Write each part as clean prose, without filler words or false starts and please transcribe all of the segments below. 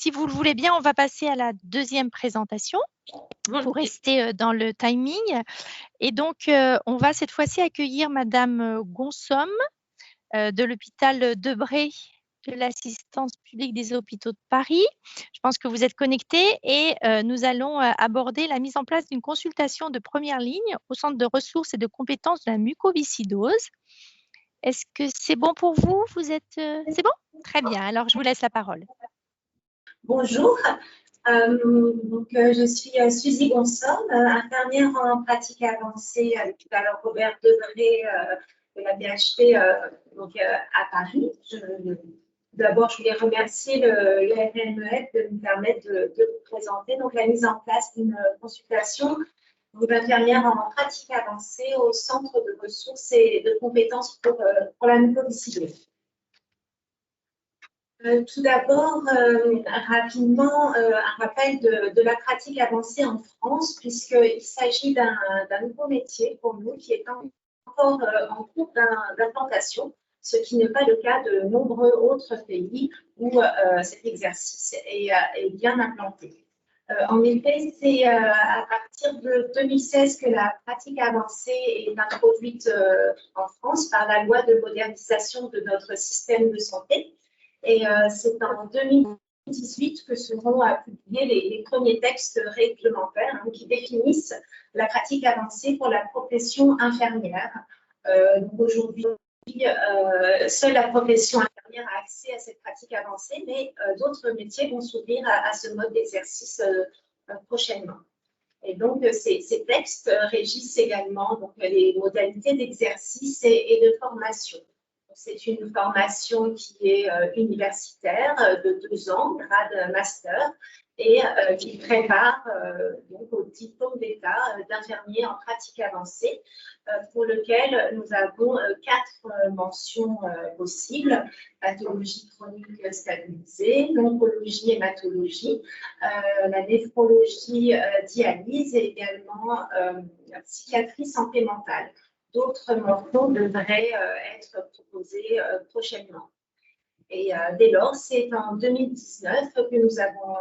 si vous le voulez bien, on va passer à la deuxième présentation pour rester dans le timing. Et donc, on va cette fois-ci accueillir Madame Gonsomme de l'hôpital Debré de l'assistance publique des hôpitaux de Paris. Je pense que vous êtes connectés et nous allons aborder la mise en place d'une consultation de première ligne au centre de ressources et de compétences de la mucoviscidose. Est-ce que c'est bon pour vous? Vous êtes, c'est bon? Très bien, alors je vous laisse la parole. Bonjour, je suis Suzy Gonsomme, infirmière en pratique avancée à l'hôpital Robert Debré de la PHP à Paris. D'abord, je voulais remercier le RNEF de nous permettre de vous présenter la mise en place d'une consultation d'infirmière en pratique avancée au centre de ressources et de compétences pour la mucoviscidose. Tout d'abord, rapidement, un rappel de la pratique avancée en France, puisqu'il s'agit d'un nouveau métier pour nous qui est encore en cours d'implantation, ce qui n'est pas le cas de nombreux autres pays où cet exercice est bien implanté. En effet, c'est à partir de 2016 que la pratique avancée est introduite en France par la loi de modernisation de notre système de santé. Et c'est en 2018 que seront publiés les premiers textes réglementaires qui définissent la pratique avancée pour la profession infirmière. Aujourd'hui, seule la profession infirmière a accès à cette pratique avancée, mais d'autres métiers vont s'ouvrir à ce mode d'exercice prochainement. Et donc, ces textes régissent également les modalités d'exercice et de formation. C'est une formation qui est universitaire de 2 ans, grade master, et qui prépare au diplôme d'État d'infirmier en pratique avancée, pour lequel nous avons 4 mentions possibles: pathologie chronique stabilisée, oncologie, hématologie, la néphrologie, dialyse et également psychiatrie, santé mentale. D'autres mentions devraient être proposées prochainement. Et dès lors, c'est en 2019 que nous avons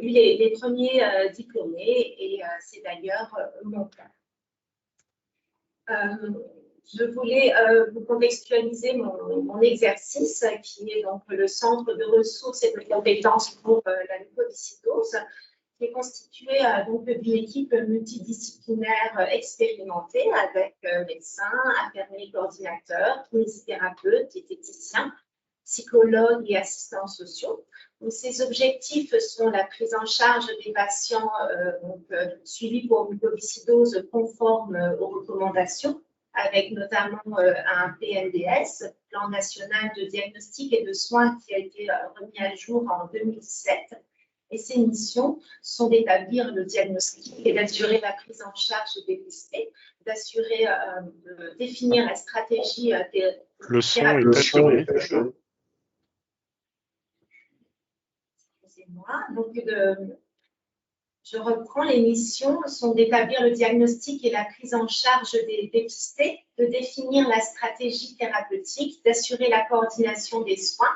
eu les premiers diplômés, et c'est d'ailleurs mon cas. Je voulais vous contextualiser mon exercice, qui est donc le centre de ressources et de compétences pour la mucoviscidose, qui est constitué d'une équipe multidisciplinaire expérimentée avec médecins, infirmiers coordinateurs, kinésithérapeutes, diététiciens, psychologues et assistants sociaux. Donc, ces objectifs sont la prise en charge des patients suivis pour mucoviscidose conforme aux recommandations, avec notamment un PNDS, Plan national de diagnostic et de soins, qui a été remis à jour en 2007. Et ces missions sont d'établir le diagnostic et d'assurer la prise en charge des pistés, d'assurer, de définir la stratégie Le son est assuré. Excusez-moi. Donc, je reprends. Les missions sont d'établir le diagnostic et la prise en charge des dépistés, de définir la stratégie thérapeutique, d'assurer la coordination des soins,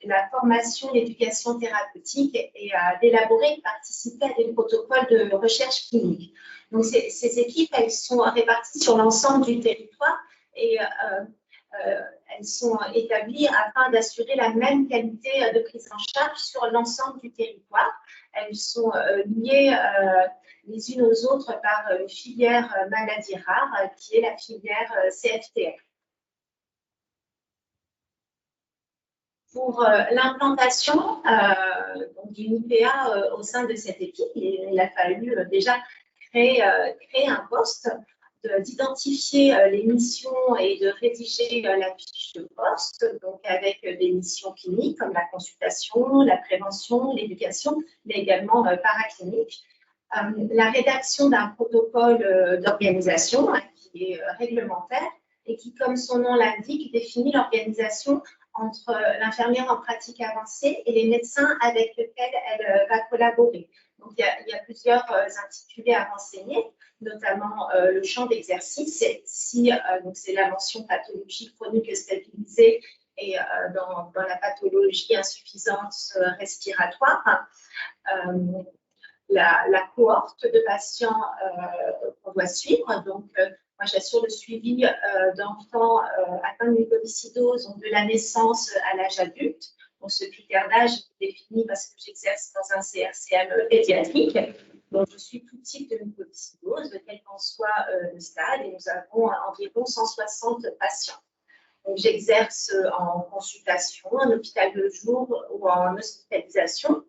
la formation, l'éducation thérapeutique, et d'élaborer et participer à des protocoles de recherche clinique. Donc, ces équipes, elles sont réparties sur l'ensemble du territoire, et elles sont établies afin d'assurer la même qualité de prise en charge sur l'ensemble du territoire. Elles sont liées les unes aux autres par une filière maladie rare, qui est la filière CFTR. Pour l'implantation d'une IPA au sein de cette équipe, il a fallu déjà créer un poste, d'identifier les missions et de rédiger la fiche de poste, donc avec des missions cliniques comme la consultation, la prévention, l'éducation, mais également paraclinique. La rédaction d'un protocole d'organisation qui est réglementaire et qui, comme son nom l'indique, définit l'organisation entre l'infirmière en pratique avancée et les médecins avec lesquels elle va collaborer. Donc, il y a plusieurs intitulés à renseigner, notamment le champ d'exercice. C'est la mention pathologie chronique stabilisée et dans la pathologie insuffisance respiratoire. La cohorte de patients qu'on doit suivre. Donc, moi, j'assure le suivi d'enfants atteints de mucoviscidose de la naissance à l'âge adulte. Donc, ce critère d'âge est défini parce que j'exerce dans un CRCM pédiatrique. Donc, je suis tout type de mucoviscidose, quel qu'en soit le stade, et nous avons environ 160 patients. J'exerce en consultation, en hôpital de jour ou en hospitalisation.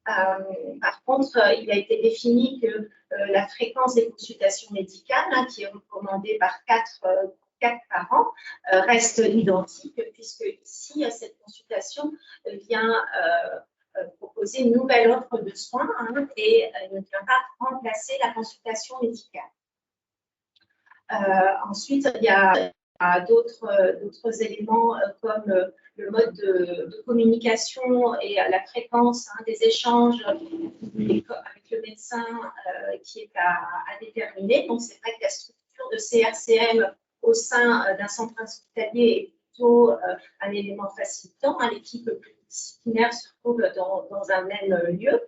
Par contre, il a été défini que la fréquence des consultations médicales, qui est recommandée par 4 par an, reste identique, puisque ici, cette consultation vient proposer une nouvelle offre de soins et ne vient pas remplacer la consultation médicale. Ensuite, il y a d'autres éléments comme le mode de communication et la fréquence des échanges avec le médecin qui est à déterminer. Donc, c'est vrai que la structure de CRCM au sein d'un centre hospitalier est plutôt un élément facilitant. L'équipe pluridisciplinaire se trouve dans un même lieu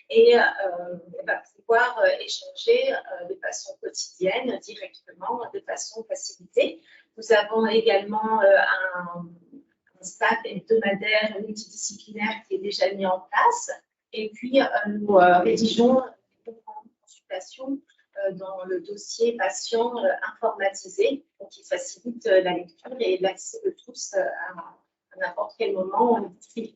et va pouvoir échanger de façon quotidienne, directement, de façon facilitée. Nous avons également un staff hebdomadaire multidisciplinaire qui est déjà mis en place. Et puis, nous rédigeons des consultations dans le dossier patient informatisé, qui facilite la lecture et l'accès de tous à n'importe quel moment. Il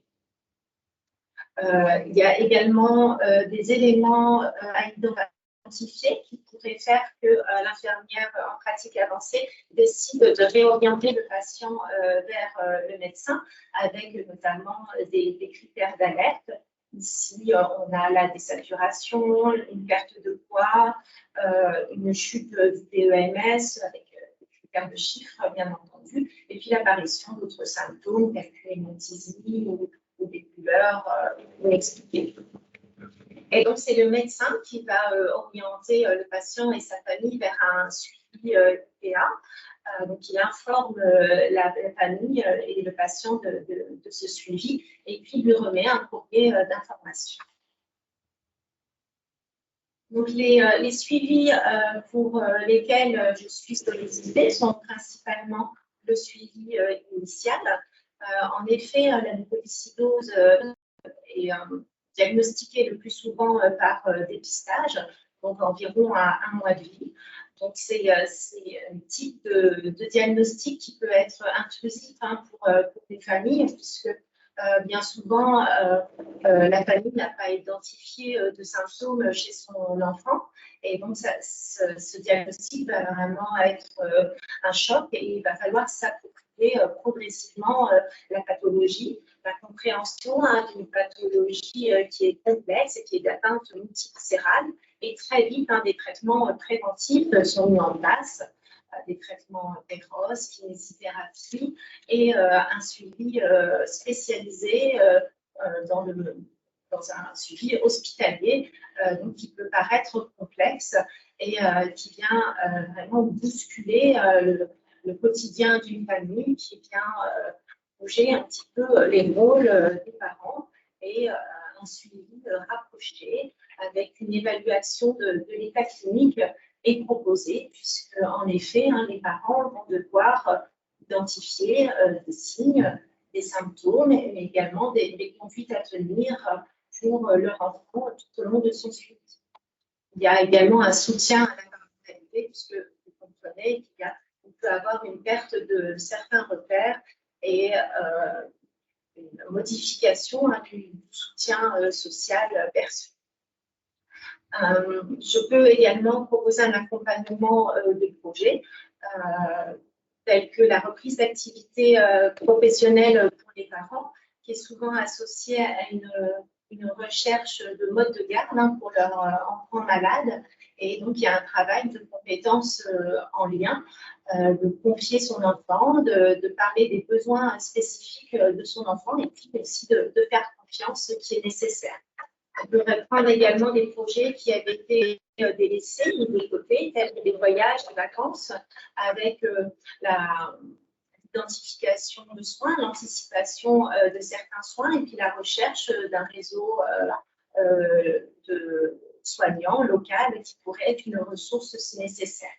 y a également des éléments à identifier qui pourraient faire que l'infirmière en pratique avancée décide de réorienter le patient vers le médecin, avec notamment des critères d'alerte. Ici, on a la désaturation, une perte de poids, une chute du PEMS avec des critères de chiffres, bien entendu, et puis l'apparition d'autres symptômes tels que l'hémotysie ou des douleurs inexpliquées. Et donc, c'est le médecin qui va orienter le patient et sa famille vers un suivi IPA. Donc, il informe la famille et le patient de ce suivi et puis lui remet un courrier d'information. Donc, les suivis pour lesquels je suis sollicitée sont principalement le suivi initial. En effet, la mucoviscidose est diagnostiquée le plus souvent par dépistage, donc environ à 1 mois de vie. Donc, c'est un type de diagnostic qui peut être intrusif pour les familles, puisque bien souvent, la famille n'a pas identifié de symptômes chez son enfant. Et donc, ce diagnostic va vraiment être un choc et il va falloir s'approprier progressivement la pathologie, la compréhension d'une pathologie qui est complexe et qui est d'atteinte multiviscérale. Et très vite, des traitements préventifs sont mis en place, des traitements précoces, kinésithérapie et un suivi spécialisé dans un suivi hospitalier, donc qui peut paraître complexe et qui vient vraiment bousculer le quotidien d'une famille, qui vient bouger un petit peu les rôles des parents et un suivi rapproché avec une évaluation de l'état clinique est proposée, puisque en effet, les parents vont devoir identifier des signes, des symptômes, mais également des conduites à tenir pour leur enfant tout au long de son suivi. Il y a également un soutien à la parentalité, puisque vous comprenez qu'il peut avoir une perte de certains repères et une modification du soutien social perçu. Je peux également proposer un accompagnement de projets tels que la reprise d'activité professionnelle pour les parents, qui est souvent associée à une recherche de mode de garde pour leur enfant malade. Et donc, il y a un travail de compétences en lien, de confier son enfant, de parler des besoins spécifiques de son enfant et puis aussi de faire confiance, ce qui est nécessaire. On peut reprendre également des projets qui avaient été délaissés ou de côté, tels que des voyages, des vacances, avec la l'identification de soins, l'anticipation de certains soins et puis la recherche d'un réseau de soignants local qui pourrait être une ressource si nécessaire.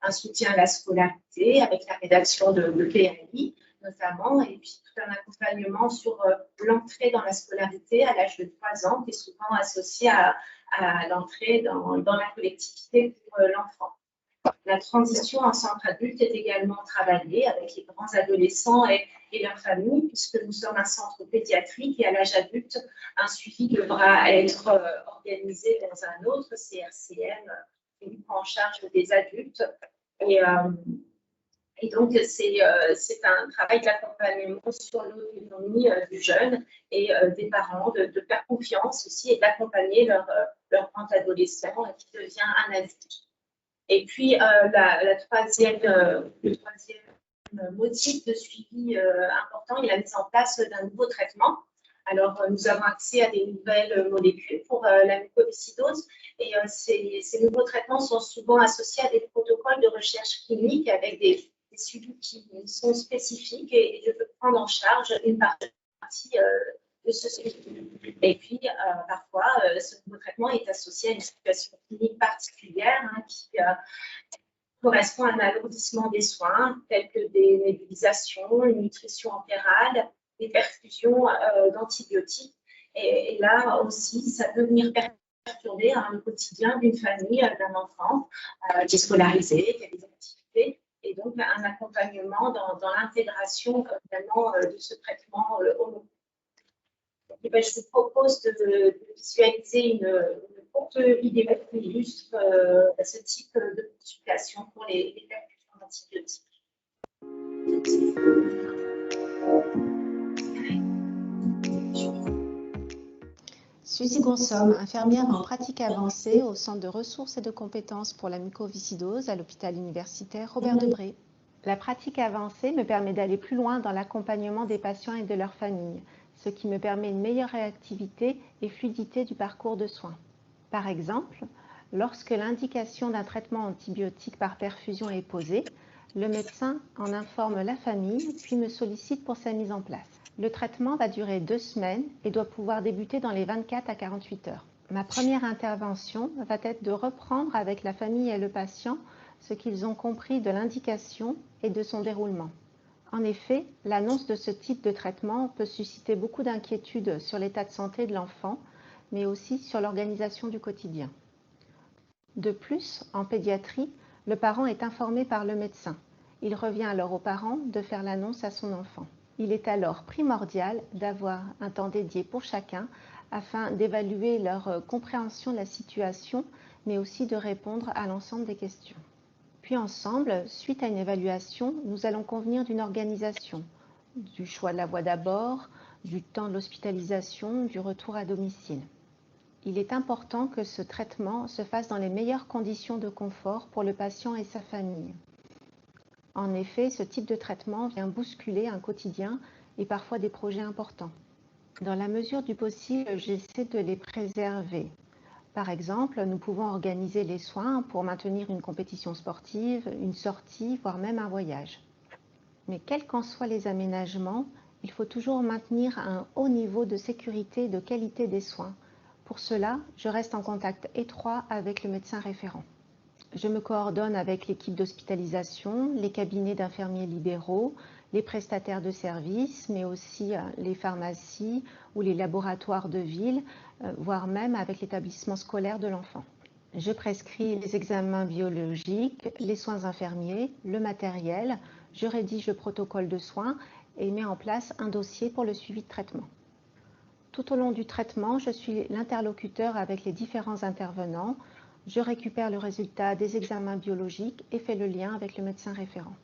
Un soutien à la scolarité avec la rédaction de PNI notamment, et puis tout un accompagnement sur l'entrée dans la scolarité à l'âge de 3 ans, qui est souvent associé à l'entrée dans la collectivité pour l'enfant. La transition en centre adulte est également travaillée avec les grands adolescents et leurs familles, puisque nous sommes un centre pédiatrique et à l'âge adulte, un suivi devra être organisé dans un autre CRCM qui prend en charge des adultes. Et donc, c'est un travail d'accompagnement sur l'autonomie du jeune et des parents, de faire confiance aussi et d'accompagner leur grand adolescent qui devient un adulte. Et puis, le troisième motif de suivi important est la mise en place d'un nouveau traitement. Alors, nous avons accès à des nouvelles molécules pour la mucoviscidose et ces nouveaux traitements sont souvent associés à des protocoles de recherche clinique avec des suivis qui sont spécifiques et je peux prendre en charge une partie de ce suivi. Et puis, parfois, ce nouveau traitement est associé à une situation clinique particulière qui correspond à un alourdissement des soins, tels que des nébulisations, une nutrition entérale, des perfusions d'antibiotiques. Et là aussi, ça peut venir perturber le quotidien d'une famille, d'un enfant qui est scolarisé, qui a des activités, et donc un accompagnement dans l'intégration vraiment de ce traitement hormonal. Je vous propose de visualiser une courte vidéo qui illustre ce type de consultation pour les perfusions d'antibiotiques. Suzy Gonsomme, infirmière en pratique avancée au Centre de ressources et de compétences pour la mucoviscidose à l'hôpital universitaire Robert Debré. La pratique avancée me permet d'aller plus loin dans l'accompagnement des patients et de leurs familles, ce qui me permet une meilleure réactivité et fluidité du parcours de soins. Par exemple, lorsque l'indication d'un traitement antibiotique par perfusion est posée, le médecin en informe la famille puis me sollicite pour sa mise en place. Le traitement va durer 2 semaines et doit pouvoir débuter dans les 24 à 48 heures. Ma première intervention va être de reprendre avec la famille et le patient ce qu'ils ont compris de l'indication et de son déroulement. En effet, l'annonce de ce type de traitement peut susciter beaucoup d'inquiétudes sur l'état de santé de l'enfant, mais aussi sur l'organisation du quotidien. De plus, en pédiatrie, le parent est informé par le médecin. Il revient alors aux parents de faire l'annonce à son enfant. Il est alors primordial d'avoir un temps dédié pour chacun afin d'évaluer leur compréhension de la situation, mais aussi de répondre à l'ensemble des questions. Puis ensemble, suite à une évaluation, nous allons convenir d'une organisation, du choix de la voie d'abord, du temps de l'hospitalisation, du retour à domicile. Il est important que ce traitement se fasse dans les meilleures conditions de confort pour le patient et sa famille. En effet, ce type de traitement vient bousculer un quotidien et parfois des projets importants. Dans la mesure du possible, j'essaie de les préserver. Par exemple, nous pouvons organiser les soins pour maintenir une compétition sportive, une sortie, voire même un voyage. Mais quels qu'en soient les aménagements, il faut toujours maintenir un haut niveau de sécurité et de qualité des soins. Pour cela, je reste en contact étroit avec le médecin référent. Je me coordonne avec l'équipe d'hospitalisation, les cabinets d'infirmiers libéraux, les prestataires de services, mais aussi les pharmacies ou les laboratoires de ville, voire même avec l'établissement scolaire de l'enfant. Je prescris les examens biologiques, les soins infirmiers, le matériel, je rédige le protocole de soins et mets en place un dossier pour le suivi de traitement. Tout au long du traitement, je suis l'interlocuteur avec les différents intervenants. Je récupère le résultat des examens biologiques et fais le lien avec le médecin référent.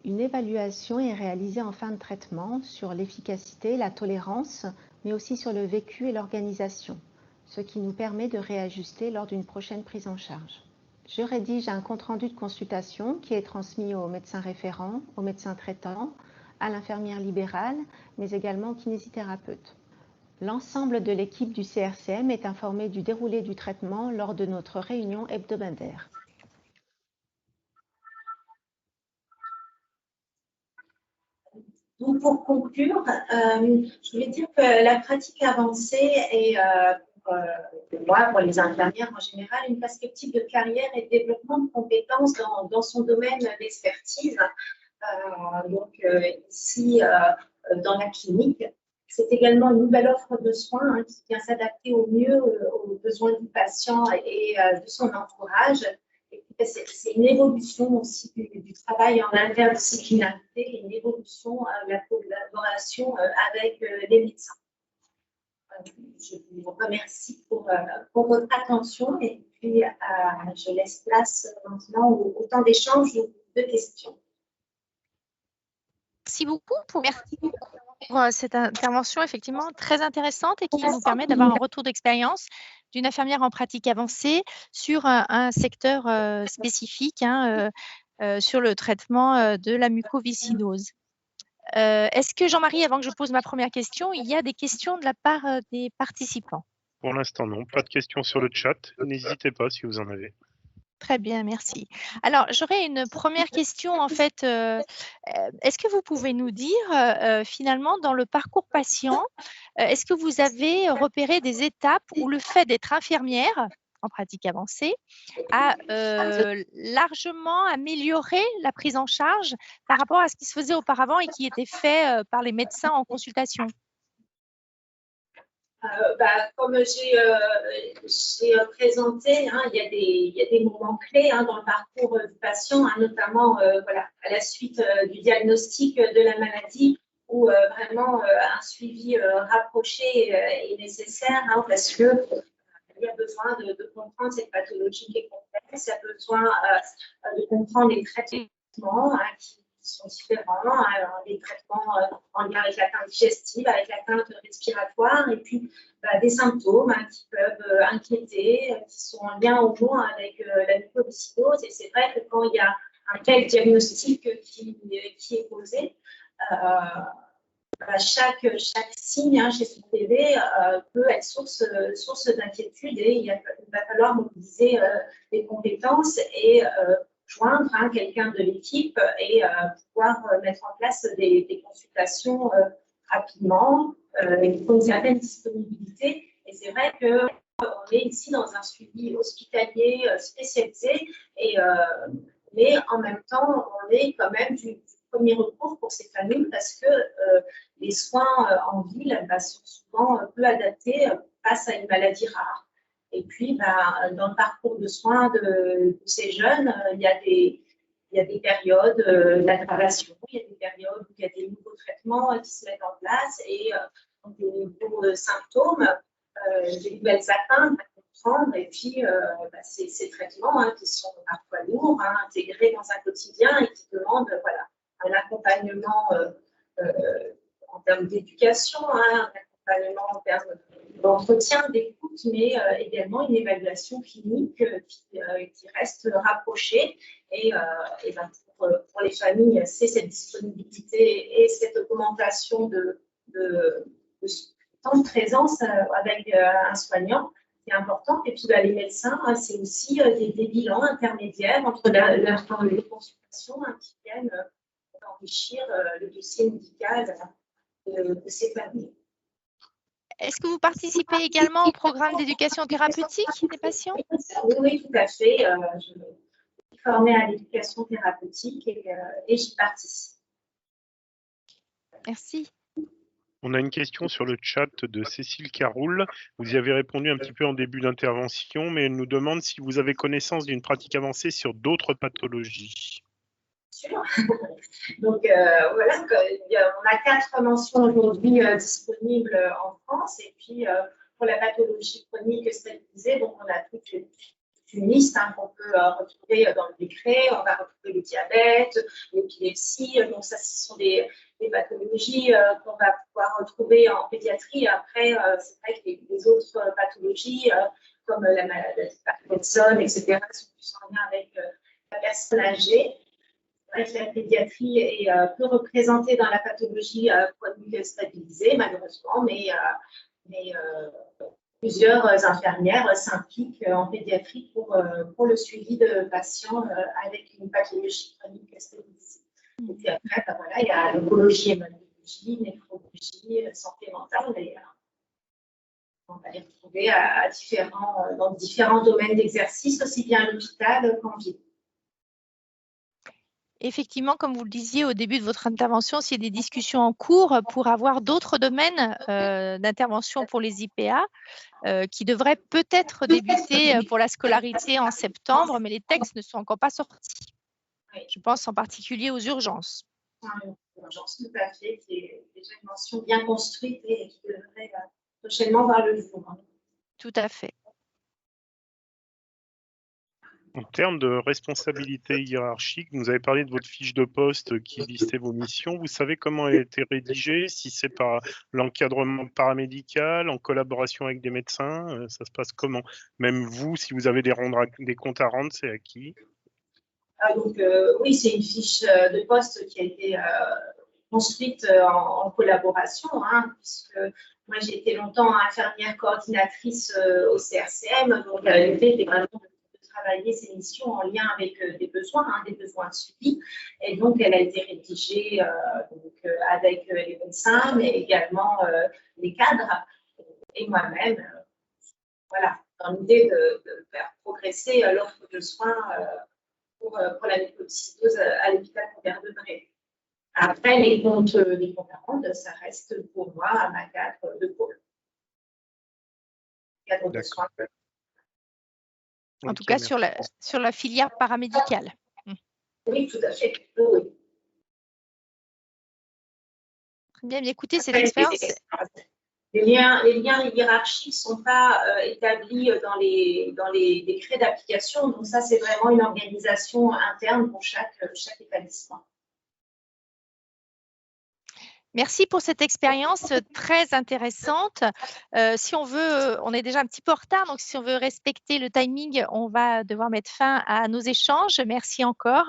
Une évaluation est réalisée en fin de traitement sur l'efficacité, la tolérance, mais aussi sur le vécu et l'organisation, ce qui nous permet de réajuster lors d'une prochaine prise en charge. Je rédige un compte-rendu de consultation qui est transmis au médecin référent, au médecin traitant, à l'infirmière libérale, mais également au kinésithérapeute. L'ensemble de l'équipe du CRCM est informé du déroulé du traitement lors de notre réunion hebdomadaire. Donc, pour conclure, je voulais dire que la pratique avancée est, pour moi, pour les infirmières en général, une perspective de carrière et de développement de compétences dans son domaine d'expertise. Ici, dans la clinique, c'est également une nouvelle offre de soins qui vient s'adapter au mieux aux besoins du patient et de son entourage. C'est une évolution aussi du travail en interdisciplinarité, une évolution de la collaboration avec les médecins. Je vous remercie pour votre attention et puis je laisse place maintenant au temps d'échange de questions. Merci beaucoup pour cette intervention effectivement très intéressante et qui nous permet d'avoir un retour d'expérience d'une infirmière en pratique avancée sur un secteur spécifique sur le traitement de la mucoviscidose. Est-ce que Jean-Marie, avant que je pose ma première question, il y a des questions de la part des participants? Pour l'instant, non. Pas de questions sur le chat. N'hésitez pas si vous en avez. Très bien, merci. Alors, j'aurais une première question en fait. Est-ce que vous pouvez nous dire finalement dans le parcours patient, est-ce que vous avez repéré des étapes où le fait d'être infirmière en pratique avancée a largement amélioré la prise en charge par rapport à ce qui se faisait auparavant et qui était fait par les médecins en consultation? Comme j'ai présenté, il y a des moments clés dans le parcours du patient, notamment à la suite du diagnostic de la maladie, où vraiment un suivi rapproché est nécessaire parce que il y a besoin de comprendre cette pathologie qui est complexe, il y a besoin de comprendre les traitements qui sont différents, les traitements en lien avec l'atteinte digestive, avec l'atteinte respiratoire, et puis des symptômes qui peuvent inquiéter, qui sont en lien au moins avec la mucoviscidose. Et c'est vrai que quand il y a un tel diagnostic qui est posé, chaque signe chez son bébé peut être source d'inquiétude et il va falloir mobiliser les compétences et joindre quelqu'un de l'équipe et pouvoir mettre en place des consultations rapidement. Il faut une certaine disponibilité et c'est vrai qu'on est ici dans un suivi hospitalier spécialisé mais en même temps on est quand même du premier recours pour ces familles parce que les soins en ville sont souvent peu adaptés face à une maladie rare. Et puis, dans le parcours de soins de ces jeunes, il y a des périodes d'aggravation, il y a des périodes où il y a des nouveaux traitements qui se mettent en place et des nouveaux symptômes, des nouvelles atteintes à comprendre. Et puis, ces traitements qui sont parfois lourds, intégrés dans un quotidien et qui demandent un accompagnement en termes d'éducation, un accompagnement en termes d'entretien, d'écoute, mais également une évaluation clinique qui reste rapprochée. Et pour les familles, c'est cette disponibilité et cette augmentation de temps de présence avec un soignant qui est important. Et puis les médecins, c'est aussi des bilans intermédiaires entre leur temps de consultation qui viennent enrichir le dossier médical de ces familles. Est-ce que vous participez également au programme d'éducation thérapeutique des patients? Oui, tout à fait. Je suis formée à l'éducation thérapeutique et j'y participe. Merci. On a une question sur le chat de Cécile Caroul. Vous y avez répondu un petit peu en début d'intervention, mais elle nous demande si vous avez connaissance d'une pratique avancée sur d'autres pathologies. Sûr. Donc on a 4 mentions aujourd'hui disponibles en France et puis pour la pathologie chronique stabilisée, donc on a toute une liste qu'on peut retrouver dans le décret. On va retrouver le diabète, l'épilepsie, donc ça ce sont des pathologies qu'on va pouvoir retrouver en pédiatrie. Après, c'est vrai que les autres pathologies comme la maladie de Parkinson, etc., sont plus en lien avec la personne âgée. La pédiatrie est peu représentée dans la pathologie chronique stabilisée, malheureusement, mais plusieurs infirmières s'impliquent en pédiatrie pour le suivi de patients avec une pathologie chronique stabilisée. Et puis après, il y a l'oncologie cardiologie, néphrologie, santé mentale. Et, on va les retrouver dans différents domaines d'exercice, aussi bien à l'hôpital qu'en ville. Effectivement, comme vous le disiez au début de votre intervention, s'il y a des discussions en cours pour avoir d'autres domaines d'intervention pour les IPA qui devraient peut-être débuter pour la scolarité en septembre, mais les textes ne sont encore pas sortis. Je pense en particulier aux urgences. L'urgence, tout à fait, qui est déjà une mention bien construite et qui devrait prochainement voir le jour. Tout à fait. En termes de responsabilité hiérarchique, vous avez parlé de votre fiche de poste qui listait vos missions. Vous savez comment elle a été rédigée? Si c'est par l'encadrement paramédical, en collaboration avec des médecins, ça se passe comment? Même vous, si vous avez des comptes à rendre, c'est à qui? Oui, c'est une fiche de poste qui a été construite en collaboration, puisque moi j'ai été longtemps infirmière coordinatrice au CRCM, donc l'idée était vraiment de travailler ces missions en lien avec des besoins de suivi. Et donc, elle a été rédigée avec les médecins, mais également les cadres et moi-même. Voilà, dans l'idée de faire progresser l'offre de soins pour la mucoviscidose à l'hôpital Robert-Debré. Après, les comptes à rendre, ça reste pour moi à ma cadre de pôle. Cadre de soins. En tout cas, sur la filière paramédicale. Oui, tout à fait. Oui. Très bien, écoutez, cette expérience. Les liens hiérarchiques ne sont pas établis dans les décrets d'application. Donc ça, c'est vraiment une organisation interne pour chaque établissement. Merci pour cette expérience très intéressante. Si on veut, on est déjà un petit peu en retard, donc si on veut respecter le timing, on va devoir mettre fin à nos échanges. Merci encore.